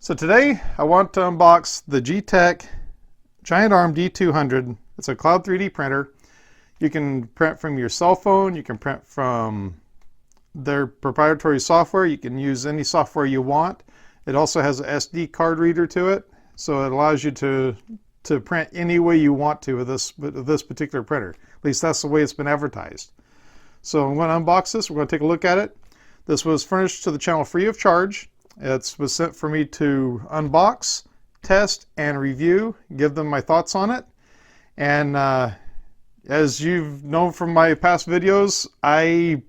So today I want to unbox the Geeetech Giantarm D200. It's a cloud 3D printer. You can print from your cell phone, you can print from their proprietary software, you can use any software you want. It also has an SD card reader to it, so it allows you to print any way you want to with this particular printer. At least that's the way it's been advertised. So I'm going to unbox this, we're going to take a look at it. This was furnished to the channel free of charge. It was sent for me to unbox, test, and review, give them my thoughts on it. And as you've known from my past videos, I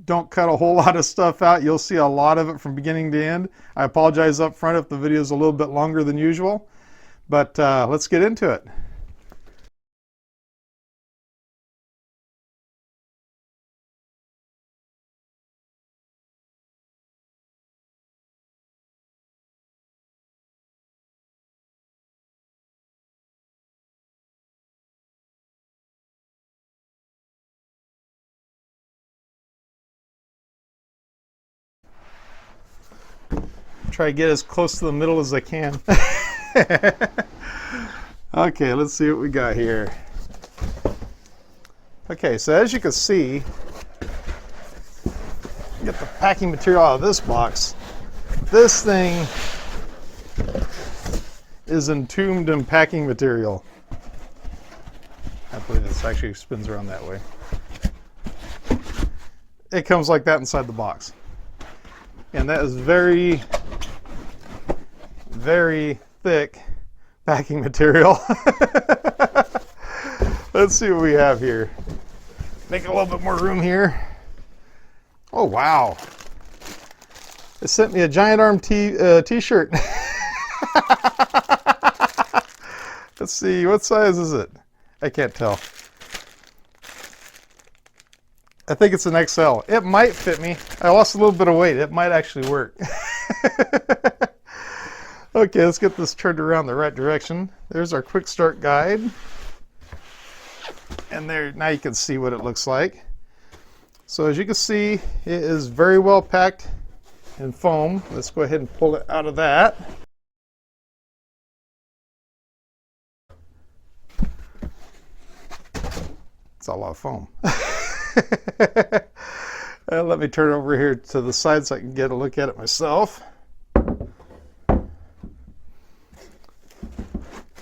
don't cut a whole lot of stuff out. You'll see a lot of it from beginning to end. I apologize up front if the video is a little bit longer than usual, but let's get into it. Try to get as close to the middle as I can. Okay, let's see what we got here. Okay, so as you can see, get the packing material out of this box. This thing is entombed in packing material. I believe this actually spins around that way. It comes like that inside the box. And that is very thick packing material. Let's see what we have here. Make a little bit more room here. Oh wow! It sent me a Giantarm t-shirt. Let's see, what size is it? I can't tell. I think it's an XL. It might fit me. I lost a little bit of weight. It might actually work. Okay, let's get this turned around the right direction. There's our quick start guide. And there, now you can see what it looks like. So as you can see, it is very well packed in foam. Let's go ahead and pull it out of that. It's a lot of foam. Let me turn it over here to the side so I can get a look at it myself.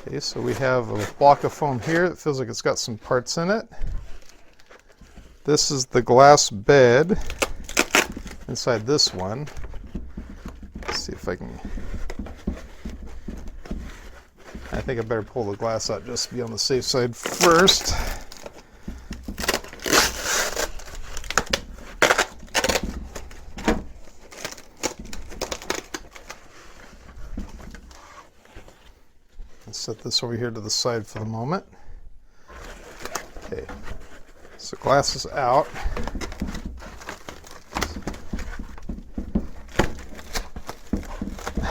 Okay, so we have a block of foam here. It feels like it's got some parts in it. This is the glass bed inside this one. Let's see if I can... I think I better pull the glass out just to be on the safe side first. Set this over here to the side for the moment. Okay, so glass is out.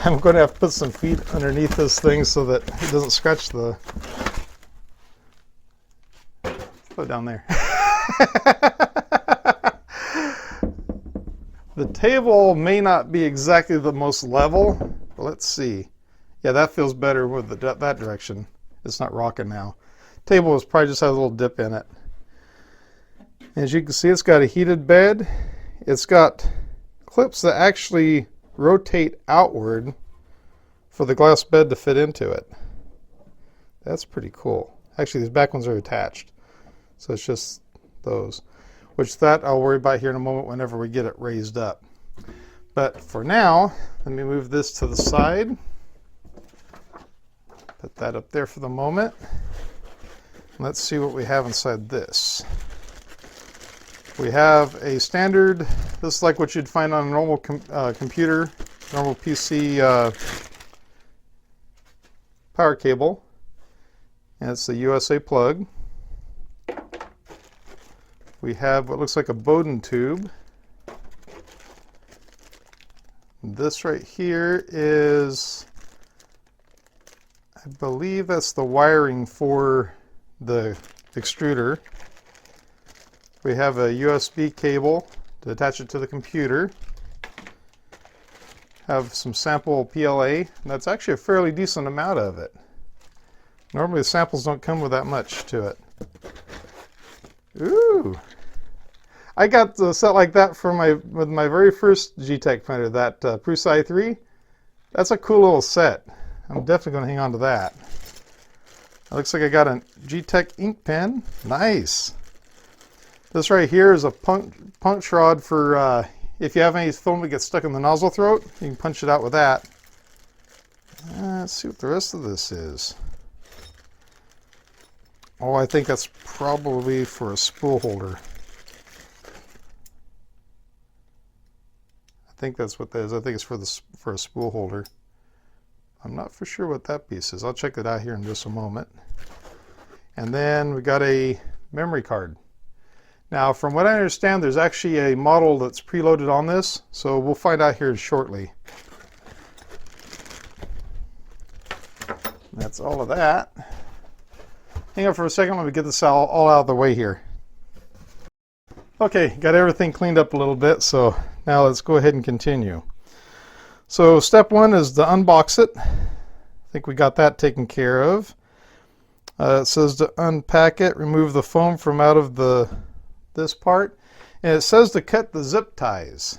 I'm going to have to put some feet underneath this thing so that it doesn't scratch the... Put it down there. The table may not be exactly the most level, but let's see. Yeah, that feels better with that direction. It's not rocking now. Table was probably just has a little dip in it. As you can see, it's got a heated bed. It's got clips that actually rotate outward for the glass bed to fit into it. That's pretty cool. Actually, these back ones are attached. So it's just those. Which that I'll worry about here in a moment whenever we get it raised up. But for now, let me move this to the side. Put that up there for the moment. Let's see what we have inside this. We have a standard, this is like what you'd find on a normal computer, normal PC power cable. And it's the USA plug. We have what looks like a Bowden tube. This right here is, I believe that's the wiring for the extruder. We have a USB cable to attach it to the computer. have some sample PLA, and that's actually a fairly decent amount of it. Normally the samples don't come with that much to it. Ooh! I got a set like that for with my very first Geeetech printer, that Prusa i3. That's a cool little set. I'm definitely going to hang on to that. It looks like I got a Geeetech ink pen. Nice! This right here is a punch rod for if you have any film that gets stuck in the nozzle throat, you can punch it out with that. Let's see what the rest of this is. Oh, I think that's probably for a spool holder. I think that's what that is. I think it's for a spool holder. I'm not for sure what that piece is. I'll check it out here in just a moment. And then we got a memory card. Now, from what I understand, there's actually a model that's preloaded on this, so we'll find out here shortly. That's all of that. Hang on for a second, let me get this all out of the way here. Okay, got everything cleaned up a little bit, so now let's go ahead and continue. So step one is to unbox it. I think we got that taken care of. It says to unpack it, remove the foam from out of this part, and it says to cut the zip ties.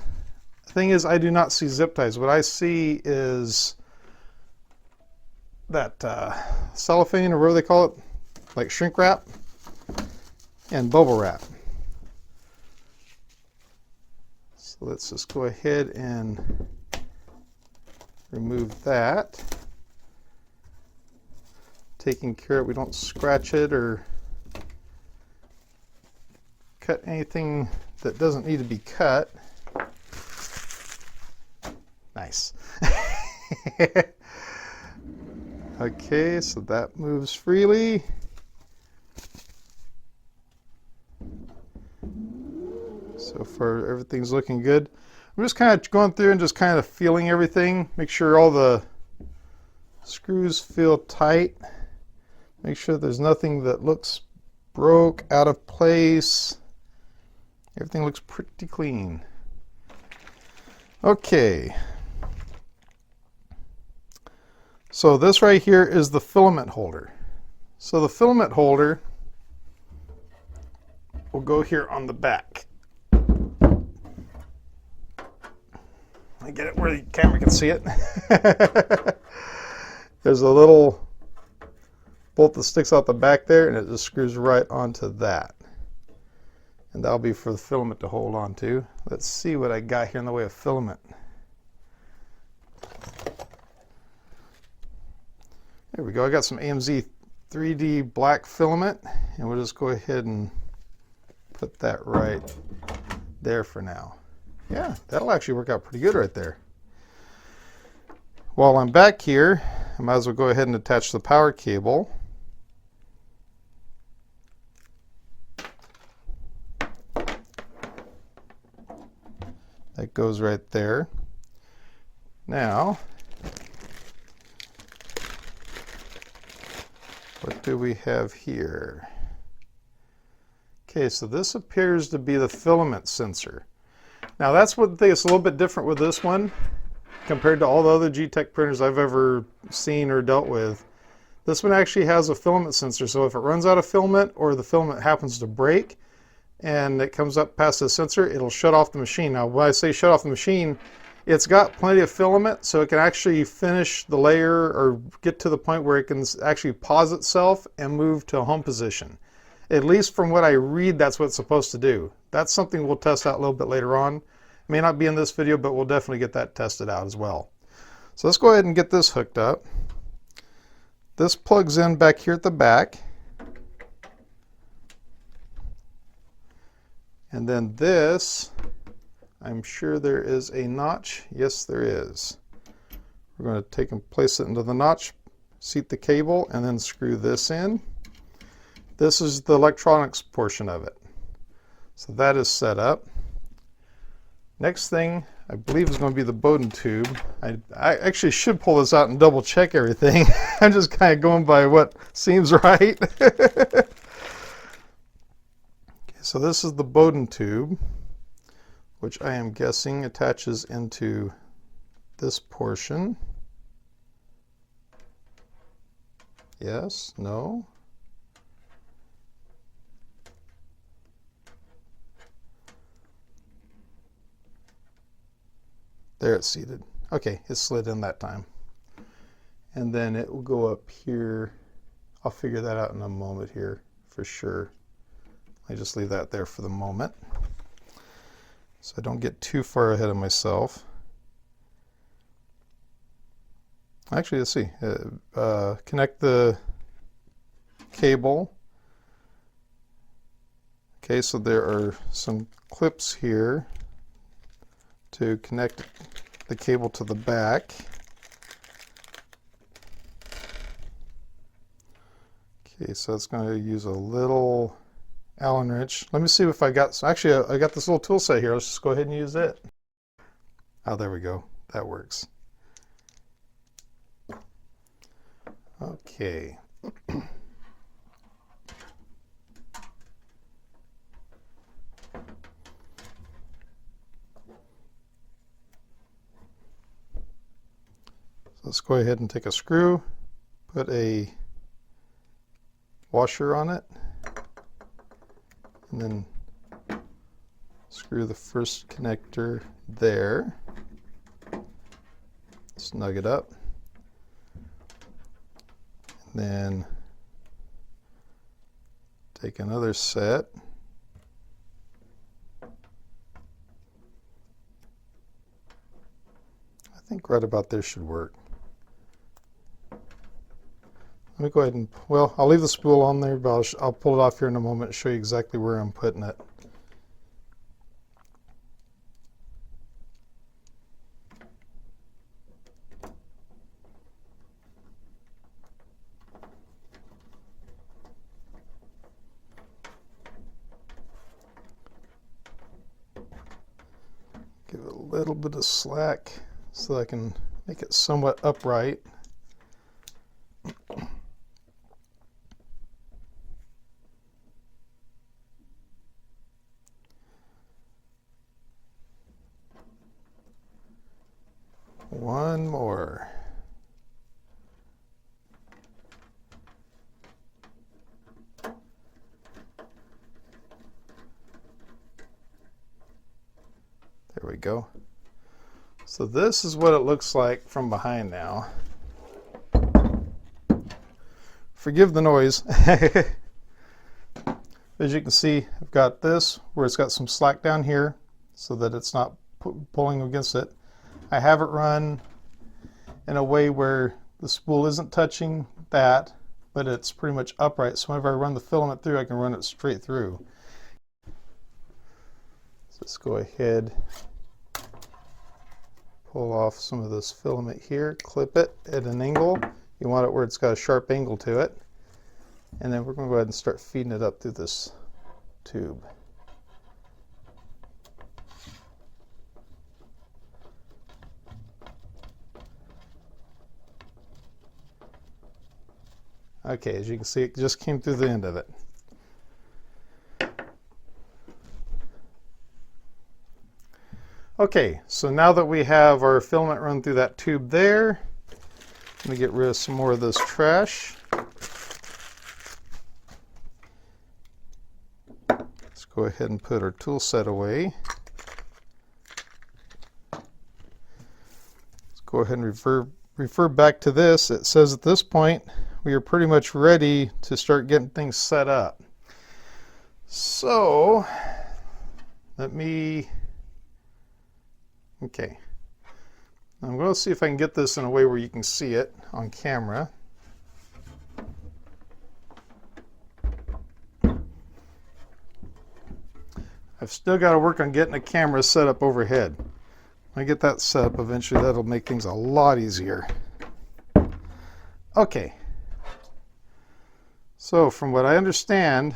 The thing is, I do not see zip ties. What I see is that cellophane, or whatever they call it, like shrink wrap and bubble wrap. So let's just go ahead and remove that, taking care of it, we don't scratch it or cut anything that doesn't need to be cut. Nice. Okay, so that moves freely. So far everything's looking good. I'm just kind of going through and just kind of feeling everything, make sure all the screws feel tight, make sure there's nothing that looks broke, out of place. Everything looks pretty clean. Okay. So this right here is the filament holder. So the filament holder will go here on the back. I get it where the camera can see it. There's a little bolt that sticks out the back there, and it just screws right onto that. And that'll be for the filament to hold on to. Let's see what I got here in the way of filament. There we go. I got some AMZ 3D black filament, and we'll just go ahead and put that right there for now. Yeah, that'll actually work out pretty good right there. While I'm back here, I might as well go ahead and attach the power cable. That goes right there. Now, what do we have here? Okay, so this appears to be the filament sensor. Now that's what I think is a little bit different with this one compared to all the other Geeetech printers I've ever seen or dealt with. This one actually has a filament sensor, so if it runs out of filament or the filament happens to break and it comes up past the sensor, it'll shut off the machine. Now when I say shut off the machine, it's got plenty of filament, so it can actually finish the layer or get to the point where it can actually pause itself and move to a home position. At least from what I read, that's what it's supposed to do. That's something we'll test out a little bit later on. It may not be in this video, but we'll definitely get that tested out as well. So let's go ahead and get this hooked up. This plugs in back here at the back. And then this, I'm sure there is a notch. Yes, there is. We're going to take and place it into the notch, seat the cable, and then screw this in. This is the electronics portion of it. So that is set up. Next thing, I believe, is going to be the Bowden tube. I actually should pull this out and double check everything. I'm just kind of going by what seems right. Okay, so this is the Bowden tube, which I am guessing attaches into this portion. Yes, no. There it's seated. Okay, it slid in that time. And then it will go up here. I'll figure that out in a moment here for sure. I just leave that there for the moment, so I don't get too far ahead of myself. Actually, let's see. Connect the cable. Okay, so there are some clips here to connect the cable to the back. Okay, so it's going to use a little Allen wrench. Let me see if I got, actually I got this little tool set here. Let's just go ahead and use it. Oh, there we go. That works. Okay. So let's go ahead and take a screw, put a washer on it, and then screw the first connector there. Snug it up. And then take another set. I think right about there should work. Let me go ahead and, well, I'll leave the spool on there, but I'll pull it off here in a moment and show you exactly where I'm putting it. Give it a little bit of slack so I can make it somewhat upright. One more. There we go. So this is what it looks like from behind now. Forgive the noise. As you can see, I've got this where it's got some slack down here so that it's not pulling against it. I have it run in a way where the spool isn't touching that, but it's pretty much upright. So whenever I run the filament through, I can run it straight through. So let's go ahead, pull off some of this filament here, clip it at an angle. You want it where it's got a sharp angle to it. And then we're going to go ahead and start feeding it up through this tube. Okay, as you can see, it just came through the end of it. Okay, so now that we have our filament run through that tube there, let me get rid of some more of this trash. Let's go ahead and put our tool set away. Let's go ahead and refer back to this. It says at this point, we are pretty much ready to start getting things set up. So, let me, okay. I'm going to see if I can get this in a way where you can see it on camera. I've still got to work on getting a camera set up overhead. When I get that set up eventually, that'll make things a lot easier. Okay. So from what I understand,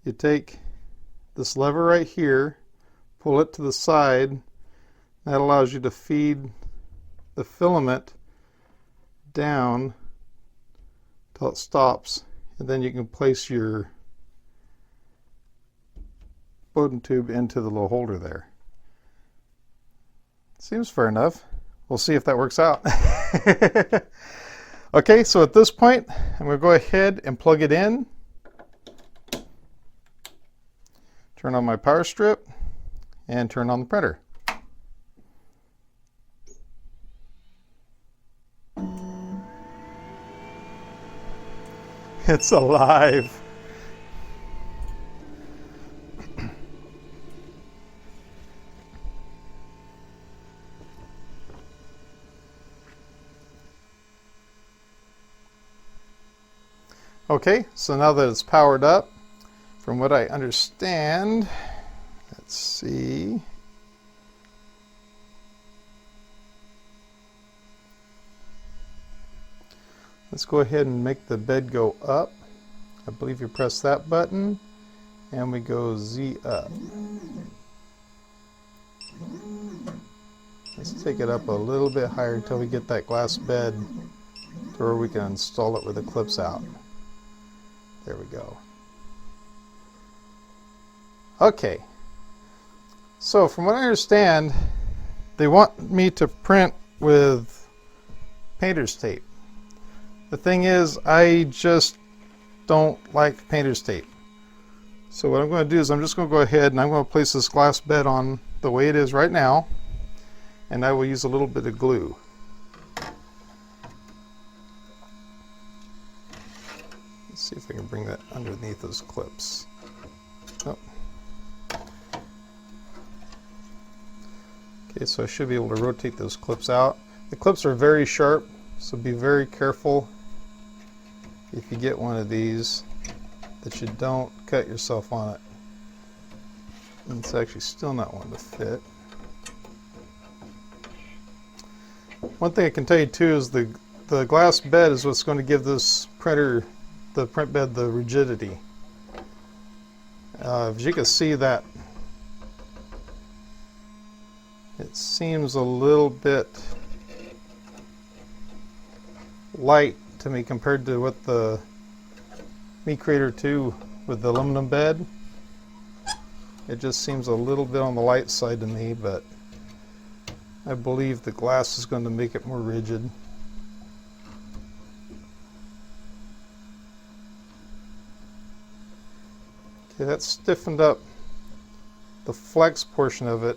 you take this lever right here, pull it to the side. That allows you to feed the filament down till it stops, and then you can place your Bowden tube into the little holder there. Seems fair enough. We'll see if that works out. Okay, so at this point, I'm going to go ahead and plug it in. Turn on my power strip and turn on the printer. It's alive. Okay, so now that it's powered up, from what I understand, let's see. Let's go ahead and make the bed go up. I believe you press that button and we go Z up. Let's take it up a little bit higher until we get that glass bed to where we can install it with the clips out. There we go. Okay, so from what I understand, they want me to print with painter's tape. The thing is, I just don't like painter's tape. So what I'm going to do is I'm just going to go ahead and I'm going to place this glass bed on the way it is right now, and I will use a little bit of glue. Let's see if I can bring that underneath those clips. Nope. Okay, so I should be able to rotate those clips out. The clips are very sharp, so be very careful if you get one of these that you don't cut yourself on it. And it's actually still not one to fit. One thing I can tell you too is the glass bed is what's going to give this printer, the print bed, the rigidity. As you can see, that it seems a little bit light to me compared to what the Me Creator 2 with the aluminum bed. It just seems a little bit on the light side to me, but I believe the glass is going to make it more rigid. Okay, that's stiffened up the flex portion of it.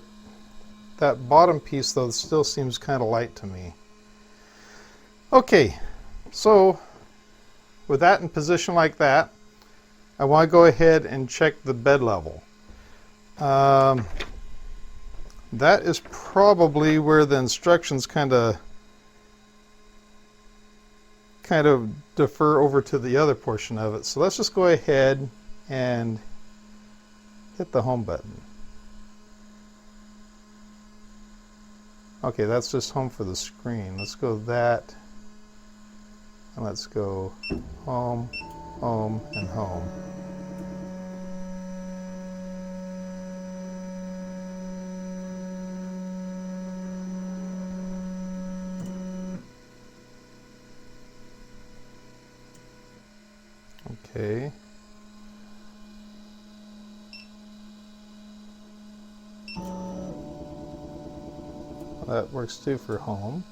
That bottom piece though still seems kind of light to me. Okay, so with that in position like that, I want to go ahead and check the bed level. That is probably where the instructions kind of defer over to the other portion of it. So let's just go ahead and hit the home button. Okay, that's just home for the screen. Let's go that, and let's go home, home, and home. Okay. That works too for home.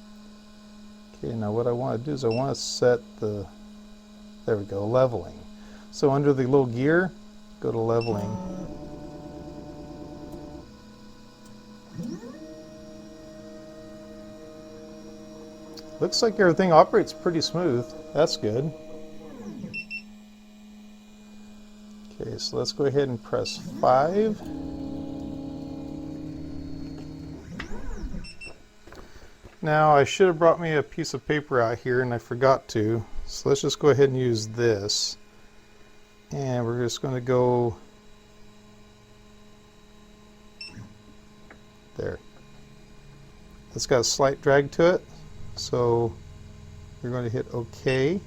Okay, now what I want to do is I want to set the, there we go, leveling. So under the little gear, go to leveling. Looks like everything operates pretty smooth. That's good. Okay, so let's go ahead and press 5. Now I should have brought me a piece of paper out here and I forgot to. So let's just go ahead and use this. And we're just going to go there. It's got a slight drag to it. So we're going to hit OK.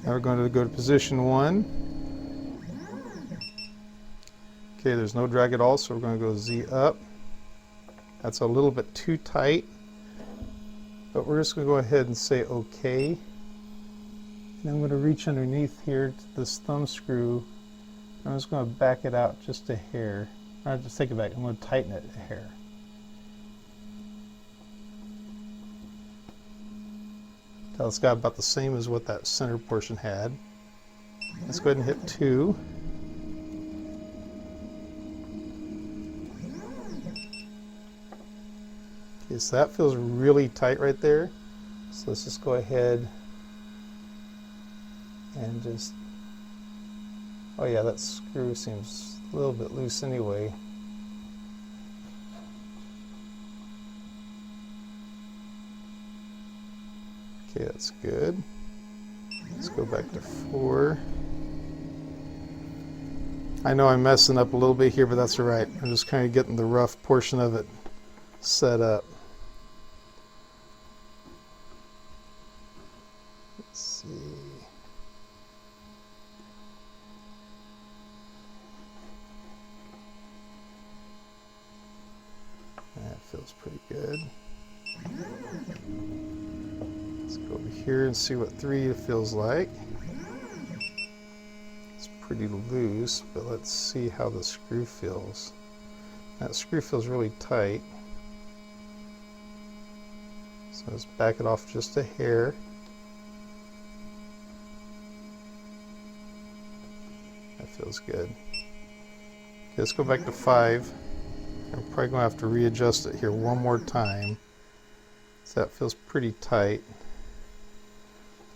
Now we're going to go to position 1. Okay, there's no drag at all, so we're going to go Z up. That's a little bit too tight, but we're just going to go ahead and say OK. And I'm going to reach underneath here to this thumb screw. I'm just going to back it out just a hair. I'll just take it back. I'm going to tighten it a hair. It's got about the same as what that center portion had. Let's go ahead and hit 2. Okay, so that feels really tight right there. So let's just go ahead and just, oh yeah, that screw seems a little bit loose anyway. Okay, that's good. Let's go back to 4. I know I'm messing up a little bit here, but that's all right. I'm just kind of getting the rough portion of it set up. Let's see. That feels pretty good. Let's go over here and see what 3 feels like. It's pretty loose, but let's see how the screw feels. That screw feels really tight. So let's back it off just a hair. That feels good. Okay, let's go back to 5. I'm probably going to have to readjust it here one more time. So that feels pretty tight.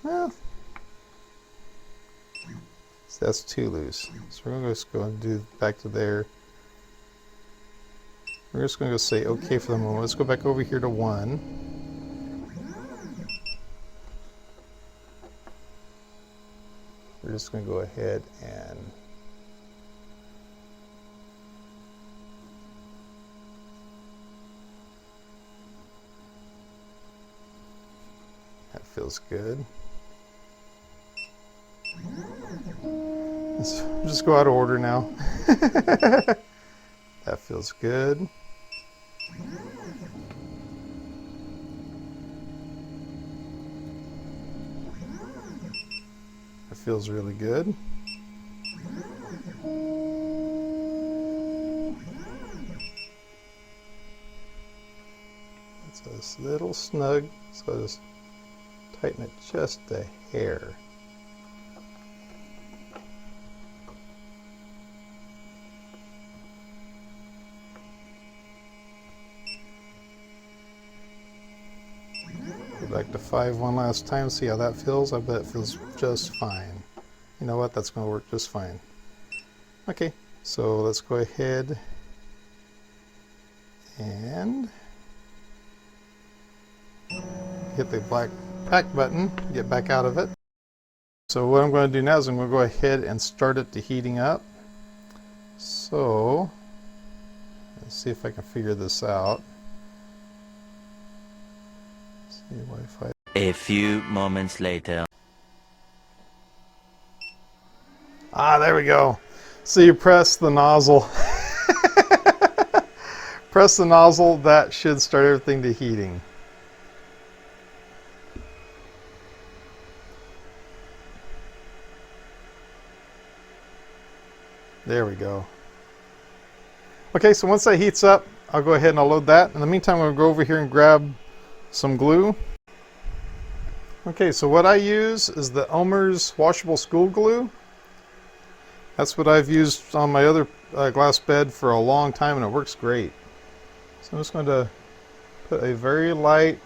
Well, so that's too loose. So we're going to just go and do back to there. We're just going to say okay for the moment. Let's go back over here to 1. We're just going to go ahead and that feels good. Let's just go out of order now. That feels good. That feels really good. It's a little snug, so I'll just tighten it just a hair. Go back to 5 one last time, see how that feels. I bet it feels just fine. You know what? That's going to work just fine. Okay, so let's go ahead and hit the black back button, get back out of it. So what I'm going to do now is I'm going to go ahead and start it to heating up. So let's see if I can figure this out. Let's see, Wi-Fi. A few moments later. Ah, there we go. So you press the nozzle. Press the nozzle, that should start everything to heating. There we go. Okay, so once that heats up, I'll go ahead and I'll load that. In the meantime, I'm going to go over here and grab some glue. Okay, so what I use is the Elmer's washable school glue. That's what I've used on my other glass bed for a long time, and it works great. So I'm just going to put a very light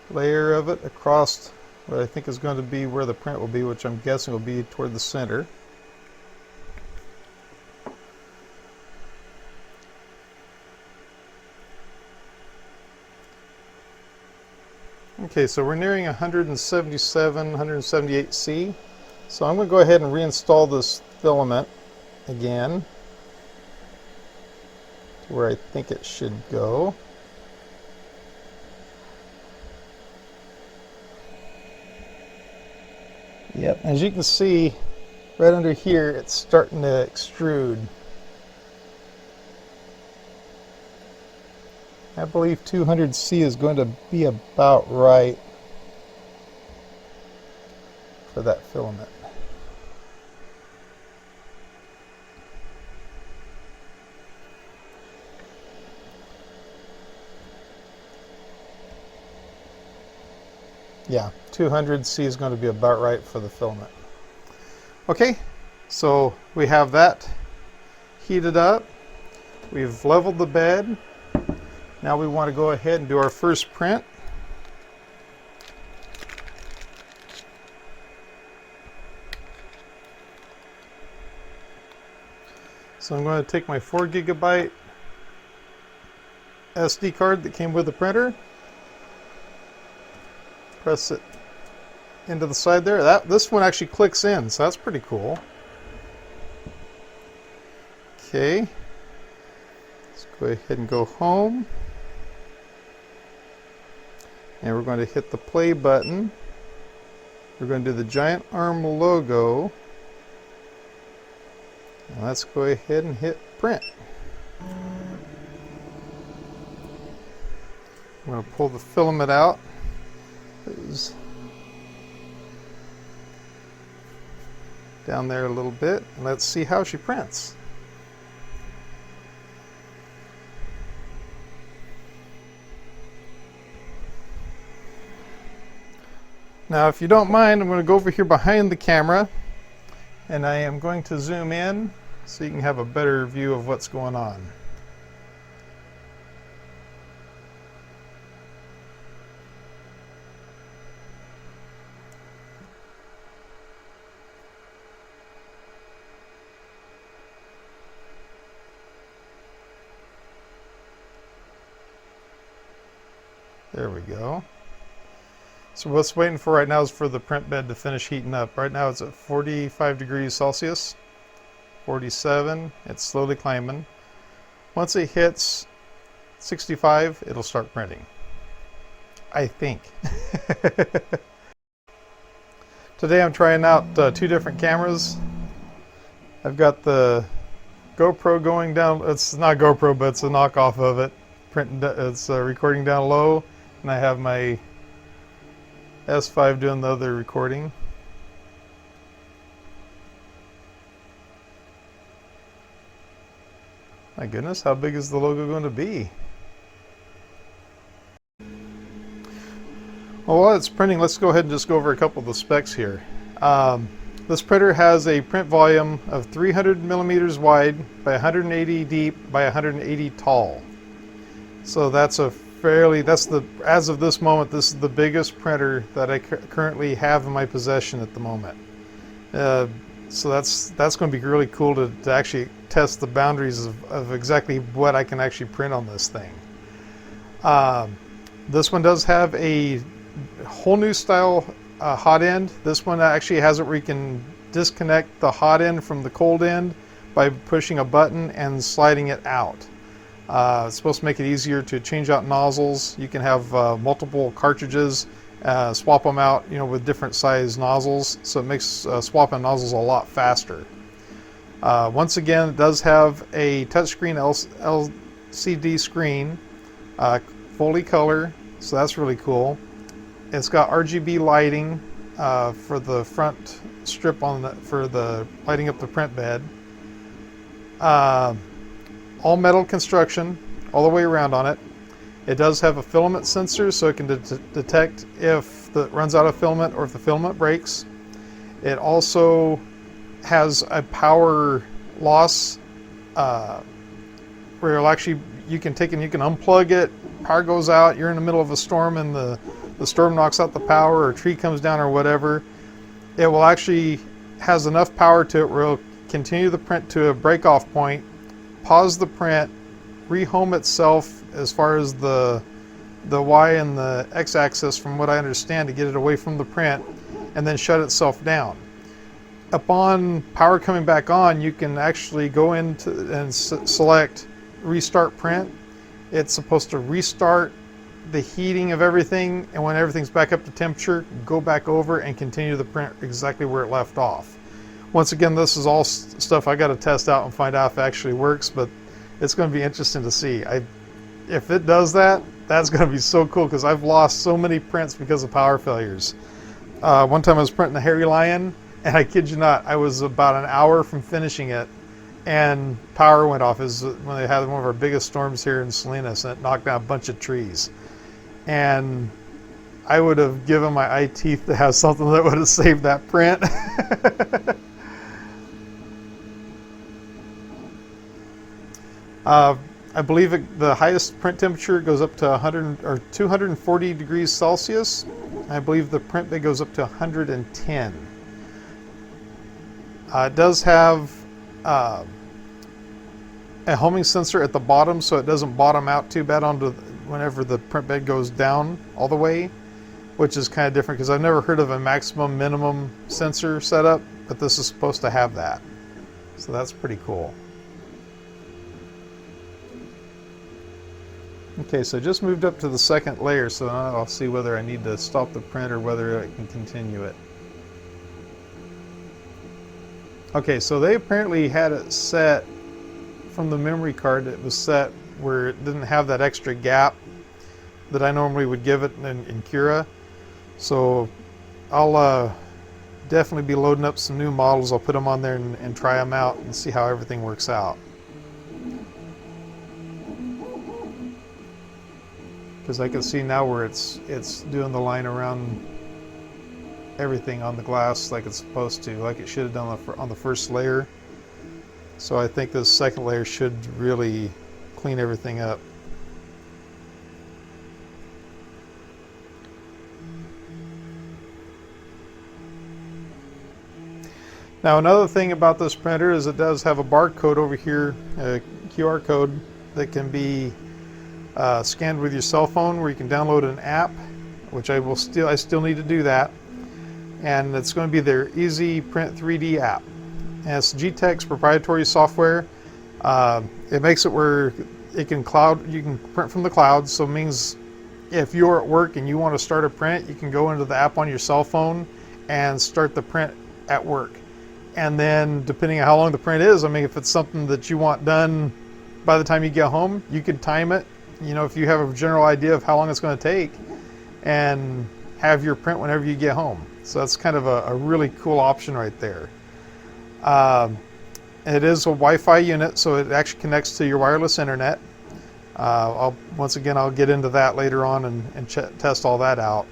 layer of it across what I think is going to be where the print will be, which I'm guessing will be toward the center. Okay, so we're nearing 177, 178 C. So I'm going to go ahead and reinstall this filament again to where I think it should go. Yep, as you can see, right under here, it's starting to extrude. I believe 200C is going to be about right for that filament. Yeah, 200C is going to be about right for the filament. Okay, so we have that heated up. We've leveled the bed. Now we want to go ahead and do our first print. So I'm going to take my 4 GB SD card that came with the printer, press it into the side there. This one actually clicks in, so that's pretty cool. Okay, let's go ahead and go home. And we're going to hit the play button. We're going to do the Giantarm logo. And let's go ahead and hit print. I'm going to pull the filament out. It's down there a little bit. And let's see how she prints. Now, if you don't mind, I'm going to go over here behind the camera, and I am going to zoom in so you can have a better view of what's going on. There we go. So what's waiting for right now is for the print bed to finish heating up. Right now it's at 45 degrees Celsius, 47, it's slowly climbing. Once it hits 65, it'll start printing, I think. Today I'm trying out 2 different cameras. I've got the GoPro going down, it's not GoPro, but it's a knockoff of it. It's recording down low, and I have my S5 doing the other recording. My goodness, how big is the logo going to be? Well, while it's printing, let's go ahead and just go over a couple of the specs here. This printer has a print volume of 300 millimeters wide by 180 deep by 180 tall. So that's a as of this moment, this is the biggest printer that I currently have in my possession at the moment. So that's going to be really cool to actually test the boundaries of exactly what I can actually print on this thing. This one does have a whole new style hot end. This one actually has it where you can disconnect the hot end from the cold end by pushing a button and sliding it out. It's supposed to make it easier to change out nozzles. You can have multiple cartridges, swap them out, with different size nozzles, so it makes swapping nozzles a lot faster. Once again, it does have a touchscreen LCD screen, fully color, so that's really cool. It's got RGB lighting for the front strip for the lighting up the print bed. All metal construction all the way around on it. It does have a filament sensor, so it can detect if it runs out of filament or if the filament breaks. It also has a power loss where you can unplug it, power goes out, you're in the middle of a storm and the storm knocks out the power, or a tree comes down or whatever. It will actually has enough power to it where it'll continue the print to a break-off point, pause the print, rehome itself as far as the Y and the X axis, from what I understand, to get it away from the print, and then shut itself down. Upon power coming back on, you can actually go into and select restart print. It's supposed to restart the heating of everything, and when everything's back up to temperature, go back over and continue the print exactly where it left off. Once again, this is all stuff I got to test out and find out if it actually works, but it's going to be interesting to see. If it does that, that's going to be so cool, because I've lost so many prints because of power failures. One time I was printing a hairy lion, and I kid you not, I was about an hour from finishing it, and power went off. It was when they had one of our biggest storms here in Salinas, and it knocked down a bunch of trees. And I would have given my eye teeth to have something that would have saved that print. I believe the highest print temperature goes up to 100 or 240 degrees Celsius. I believe the print bed goes up to 110. It does have a homing sensor at the bottom, so it doesn't bottom out too bad onto whenever the print bed goes down all the way, which is kind of different because I've never heard of a maximum minimum sensor setup, but this is supposed to have that. So that's pretty cool. Okay, so I just moved up to the second layer, so now I'll see whether I need to stop the print or whether I can continue it. Okay, so they apparently had it set from the memory card. It was set where it didn't have that extra gap that I normally would give it in Cura. So I'll definitely be loading up some new models. I'll put them on there and try them out and see how everything works out. Because I can see now where it's doing the line around everything on the glass like it's supposed to, like it should have done on the first layer. So I think this second layer should really clean everything up. Now another thing about this printer is it does have a barcode over here, a QR code that can be scanned with your cell phone, where you can download an app, which I still need to do that. And it's going to be their Easy Print 3D app. And it's Geeetech's proprietary software. It makes it where you can print from the cloud. So it means if you're at work and you want to start a print, you can go into the app on your cell phone and start the print at work. And then depending on how long the print is, I mean, if it's something that you want done by the time you get home, you can time it. You know, if you have a general idea of how long it's going to take, and have your print whenever you get home. So that's kind of a really cool option right there. It is a Wi-Fi unit, so it actually connects to your wireless internet. Once again, I'll get into that later on and test all that out.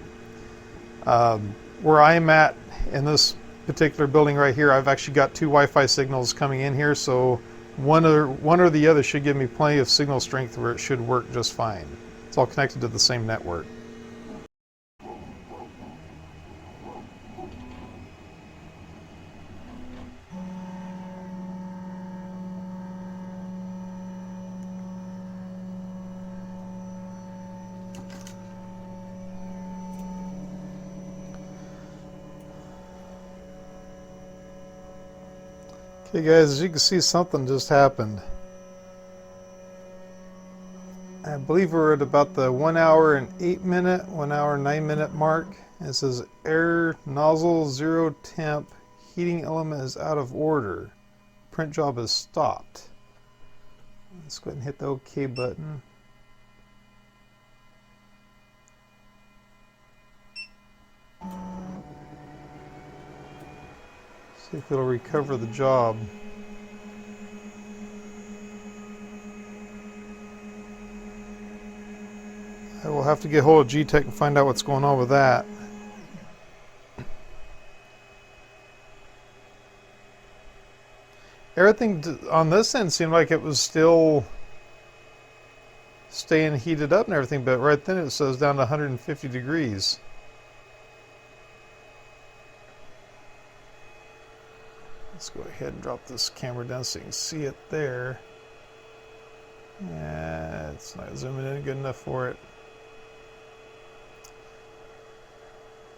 Where I'm at in this particular building right here, I've actually got two Wi-Fi signals coming in here, so one or the other should give me plenty of signal strength where it should work just fine. It's all connected to the same network. Okay guys, as you can see, something just happened. I believe we're at about the 1 hour and 8 minute, 1 hour and 9 minute mark. It says air nozzle 0 temp, heating element is out of order. Print job is stopped. Let's go ahead and hit the OK button. See if it'll recover the job. I will have to get hold of Geeetech and find out what's going on with that. Everything on this end seemed like it was still staying heated up and everything, but right then it says down to 150 degrees. Let's go ahead and drop this camera down so you can see it there. Yeah, it's not zooming in good enough for it.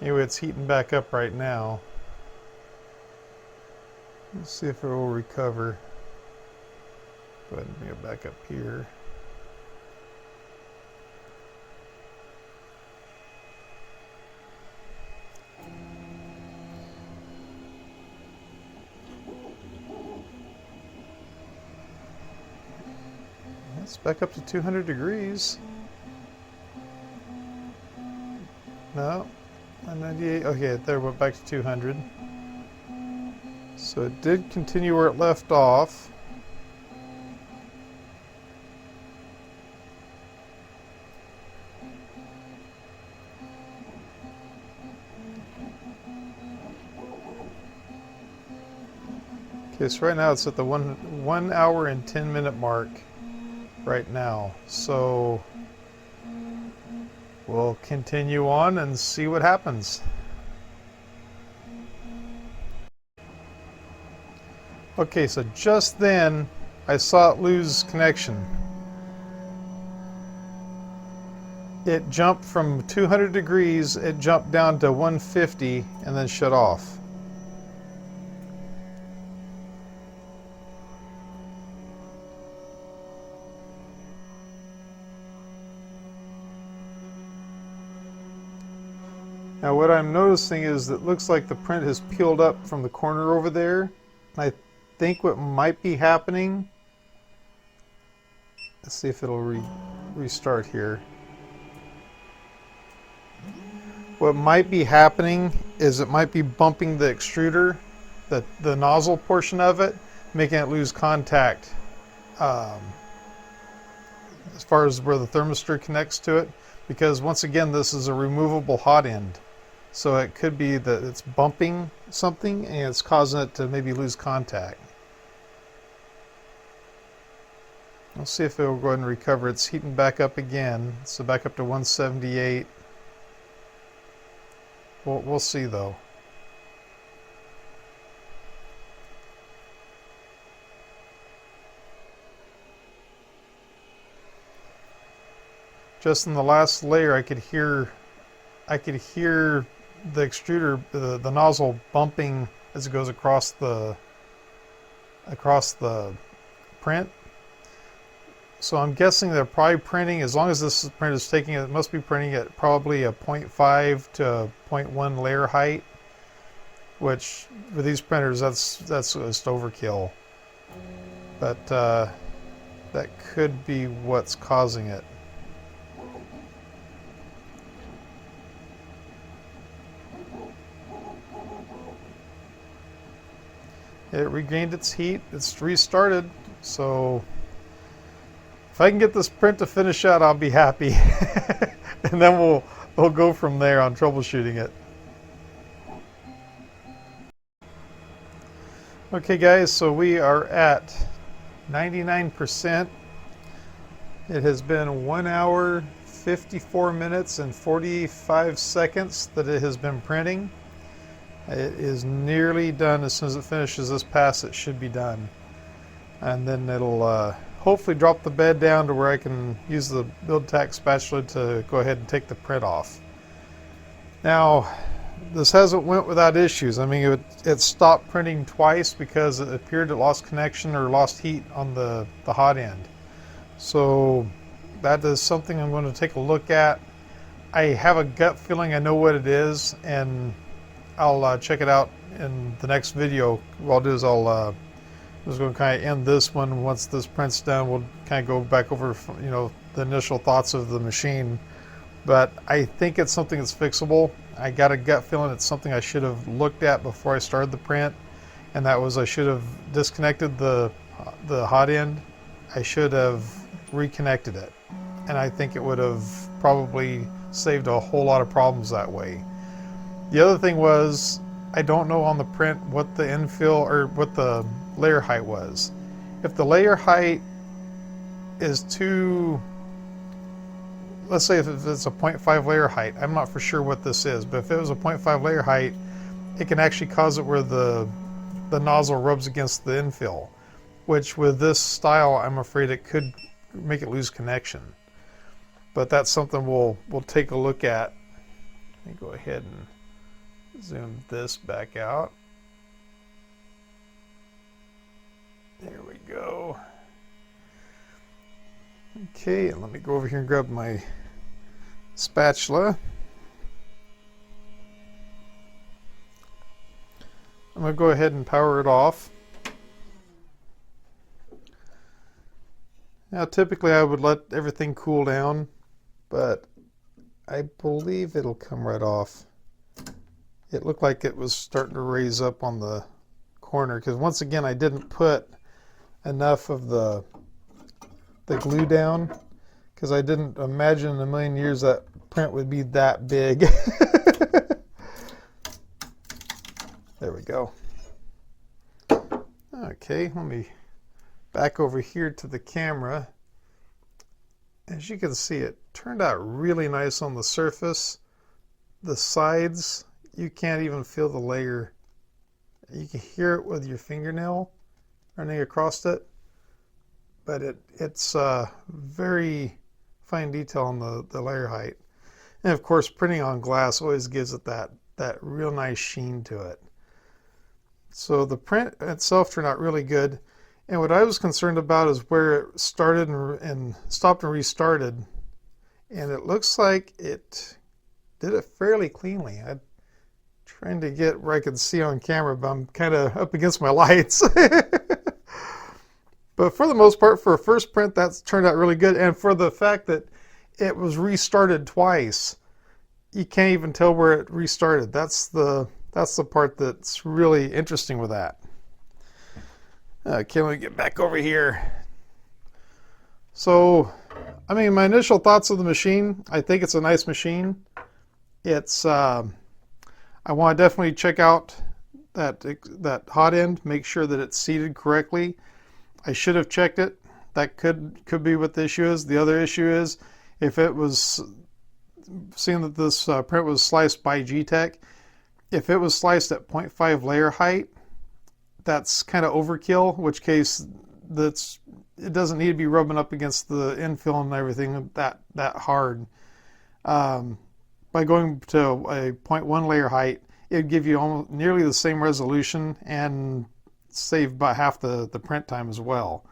Anyway, it's heating back up right now. Let's see if it will recover. Go ahead and bring it back up here. It's back up to 200 degrees. No, 98. Okay, there went back to 200. So it did continue where it left off. Okay, so right now it's at the 1 hour and 10-minute mark right now. So we'll continue on and see what happens. Okay, so just then I saw it lose connection. It jumped from 200 degrees, it jumped down to 150 and then shut off. Now what I'm noticing is that it looks like the print has peeled up from the corner over there. I think what might be happening, let's see if it'll restart here. What might be happening is it might be bumping the extruder, the nozzle portion of it, making it lose contact as far as where the thermistor connects to it, because once again this is a removable hot end. So it could be that it's bumping something and it's causing it to maybe lose contact. Let's see if it'll go ahead and recover. It's heating back up again. So back up to 178. We'll see though. Just in the last layer I could hear the extruder, the nozzle bumping as it goes across the print. So I'm guessing they're probably printing, as long as this print is taking it, must be printing at probably a 0.5 to 0.1 layer height, which for these printers that's just overkill. But that could be what's causing it. It regained its heat, it's restarted, so if I can get this print to finish out, I'll be happy. And then we'll go from there on troubleshooting it. Okay guys, so we are at 99%. It has been 1 hour, 54 minutes and 45 seconds that it has been printing. It is nearly done. As soon as it finishes this pass, it should be done. And then it'll hopefully drop the bed down to where I can use the build tack spatula to go ahead and take the print off. Now, this hasn't went without issues. I mean, it stopped printing twice because it appeared it lost connection or lost heat on the hot end. So that is something I'm going to take a look at. I have a gut feeling I know what it is, and I'll check it out in the next video. What I'll do is I'm just going to kind of end this one. Once this print's done, we'll kind of go back over, the initial thoughts of the machine. But I think it's something that's fixable. I got a gut feeling it's something I should have looked at before I started the print, and that was I should have disconnected the hot end. I should have reconnected it, and I think it would have probably saved a whole lot of problems that way. The other thing was, I don't know on the print what the infill or what the layer height was. If the layer height is too, let's say if it's a 0.5 layer height, I'm not for sure what this is, but if it was a 0.5 layer height, it can actually cause it where the nozzle rubs against the infill, which with this style, I'm afraid it could make it lose connection. But that's something we'll take a look at. Let me go ahead and zoom this back out. There we go. Okay, and let me go over here and grab my spatula. I'm going to go ahead and power it off. Now typically I would let everything cool down, but I believe it'll come right off. It looked like it was starting to raise up on the corner because once again I didn't put enough of the glue down because I didn't imagine in a million years that print would be that big. There we go. Okay, let me back over here to the camera. As you can see, it turned out really nice on the surface. The sides, you can't even feel the layer. You can hear it with your fingernail running across it, but it's very fine detail on the layer height. And of course, printing on glass always gives it that real nice sheen to it. So the print itself turned out really good. And what I was concerned about is where it started and stopped and restarted. And it looks like it did it fairly cleanly. I'm trying to get where I can see on camera, but I'm kind of up against my lights. But for the most part, for a first print, that's turned out really good. And for the fact that it was restarted twice, you can't even tell where it restarted. That's the part that's really interesting with that. Okay, let me get back over here. So, I mean, my initial thoughts of the machine, I think it's a nice machine. It's, I want to definitely check out that hot end, make sure that it's seated correctly. I should have checked it. That could be what the issue is. The other issue is if it was, seeing that this print was sliced by Geeetech, if it was sliced at 0.5 layer height, that's kind of overkill, in which case it doesn't need to be rubbing up against the infill and everything that hard. By going to a 0.1 layer height, it would give you almost nearly the same resolution and save about half the print time as well.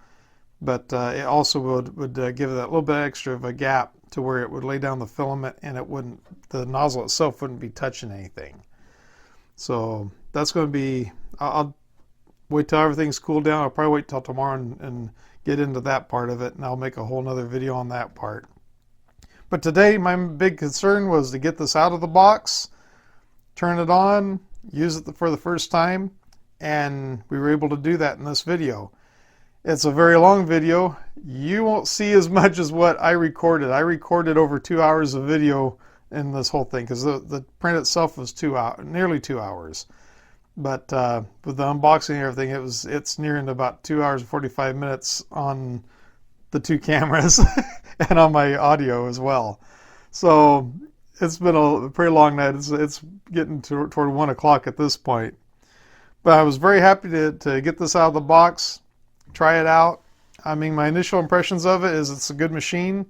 But it also would give it that little bit extra of a gap to where it would lay down the filament and the nozzle itself wouldn't be touching anything. So that's going to be, I'll wait till everything's cooled down. I'll probably wait till tomorrow and get into that part of it, and I'll make a whole nother video on that part. But today my big concern was to get this out of the box, turn it on, use it for the first time, and we were able to do that in this video. It's a very long video. You won't see as much as what I recorded. I recorded over 2 hours of video in this whole thing because the print itself was nearly 2 hours. But with the unboxing and everything, it's nearing about 2 hours and 45 minutes on the two cameras and on my audio as well. So it's been a pretty long night. It's getting toward 1 o'clock at this point. But I was very happy to get this out of the box, try it out. I mean, my initial impressions of it is it's a good machine.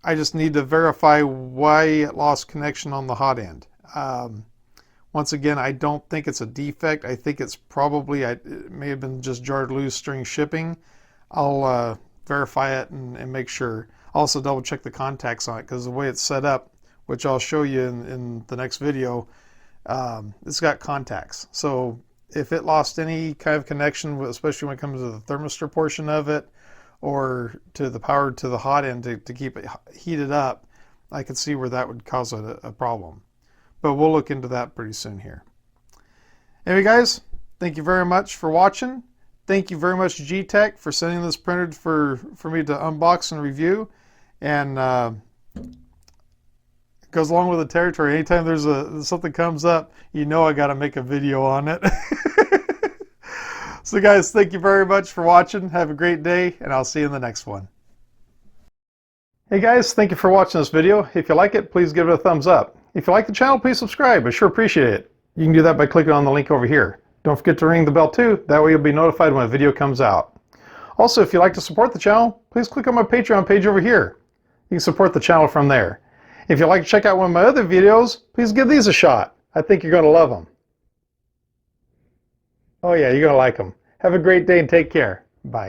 I just need to verify why it lost connection on the hot end. Once again, I don't think it's a defect. I think it's probably, it may have been just jarred loose during shipping. I'll verify it and make sure. Also double check the contacts on it because the way it's set up, which I'll show you in the next video, it's got contacts. So if it lost any kind of connection, especially when it comes to the thermistor portion of it or to the power to the hot end to keep it heated up, I could see where that would cause a problem. But we'll look into that pretty soon here. Anyway, guys, thank you very much for watching. Thank you very much, Geeetech, for sending this printer for me to unbox and review. And it goes along with the territory. Anytime there's something comes up, you know I got to make a video on it. So, guys, thank you very much for watching. Have a great day, and I'll see you in the next one. Hey, guys, thank you for watching this video. If you like it, please give it a thumbs up. If you like the channel, please subscribe. I sure appreciate it. You can do that by clicking on the link over here. Don't forget to ring the bell too. That way you'll be notified when a video comes out. Also, if you'd like to support the channel, please click on my Patreon page over here. You can support the channel from there. If you'd like to check out one of my other videos, please give these a shot. I think you're going to love them. Oh yeah, you're going to like them. Have a great day and take care. Bye.